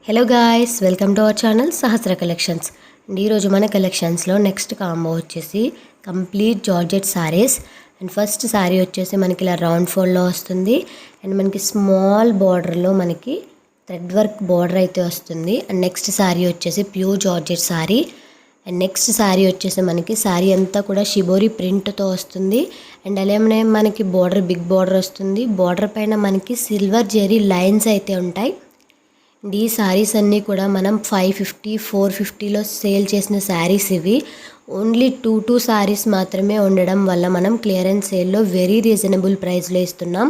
Hello guys, welcome to our channel Sahasra collections. And ఈరోజు మన కలెక్షన్స్లో నెక్స్ట్ కాంబో వచ్చేసి complete georgette saris. And first sari వచ్చేసి మనకి ఇలా రౌండ్ ఫోల్డ్లో వస్తుంది. అండ్ మనకి స్మాల్ బార్డర్లో మనకి థ్రెడ్ వర్క్ బార్డర్ అయితే వస్తుంది. అండ్ నెక్స్ట్ శారీ వచ్చేసి pure georgette sari. And next sari వచ్చేసి మనకి శారీ అంతా కూడా షిబోరి ప్రింట్తో వస్తుంది. అండ్ అలానే మనకి బార్డర్ బిగ్ బార్డర్ వస్తుంది. బార్డర్ పైన మనకి సిల్వర్ జెరీ లైన్స్ అయితే ఉంటాయి. ఈ శారీస్ అన్నీ కూడా మనం 550, 450లో సేల్ చేసిన శారీస్ ఇవి. ఓన్లీ 2 శారీస్ మాత్రమే ఉండడం వల్ల మనం క్లియరెన్స్ సేల్లో వెరీ రీజనబుల్ ప్రైస్లో ఇస్తున్నాం.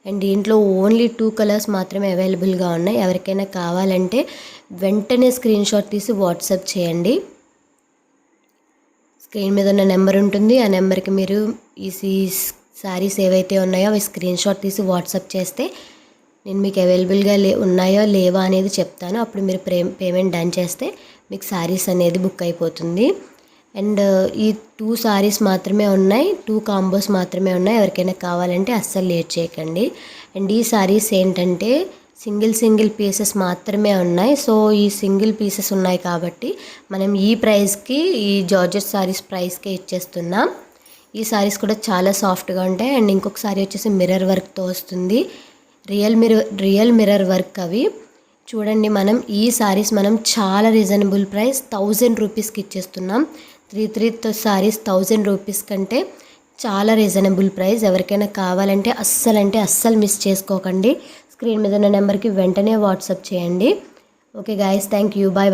అండ్ దీంట్లో ఓన్లీ 2 కలర్స్ మాత్రమే అవైలబుల్గా ఉన్నాయి. ఎవరికైనా కావాలంటే వెంటనే స్క్రీన్ షాట్ తీసి వాట్సాప్ చేయండి. స్క్రీన్ మీద ఉన్న నెంబర్ ఉంటుంది. ఆ నెంబర్కి మీరు ఈ శారీస్ ఏవైతే ఉన్నాయో అవి స్క్రీన్ షాట్ తీసి వాట్సాప్ చేస్తే నేను మీకు అవైలబుల్గా ఉన్నాయో లేవా అనేది చెప్తాను. అప్పుడు మీరు పేమెంట్ డన్ చేస్తే మీకు శారీస్ అనేది బుక్ అయిపోతుంది. అండ్ ఈ 2 శారీస్ మాత్రమే ఉన్నాయి, 2 కాంబోస్ మాత్రమే ఉన్నాయి. ఎవరికైనా కావాలంటే అస్సలు లేట్ చేయకండి. అండ్ ఈ శారీస్ ఏంటంటే సింగిల్ పీసెస్ మాత్రమే ఉన్నాయి. సో ఈ సింగిల్ పీసెస్ ఉన్నాయి కాబట్టి మనం ఈ ప్రైస్కి ఈ జార్జెట్ శారీస్ ప్రైస్కే ఇచ్చేస్తున్నాం. ఈ శారీస్ కూడా చాలా సాఫ్ట్గా ఉంటాయి. అండ్ ఇంకొక శారీ వచ్చేసి మిర్రర్ వర్క్తో వస్తుంది. రియల్ మిర్రర్ వర్క్ అవి చూడండి. మనం ఈ శారీస్ మనం చాలా రీజనబుల్ ప్రైస్ 1000 రూపీస్కి ఇచ్చేస్తున్నాం. 3 శారీస్ 1000 రూపీస్ కంటే చాలా రీజనబుల్ ప్రైస్. ఎవరికైనా కావాలంటే అస్సలు మిస్ చేసుకోకండి. స్క్రీన్ మీద ఉన్న నెంబర్కి వెంటనే వాట్సాప్ చేయండి. Okay guys, thank you, bye.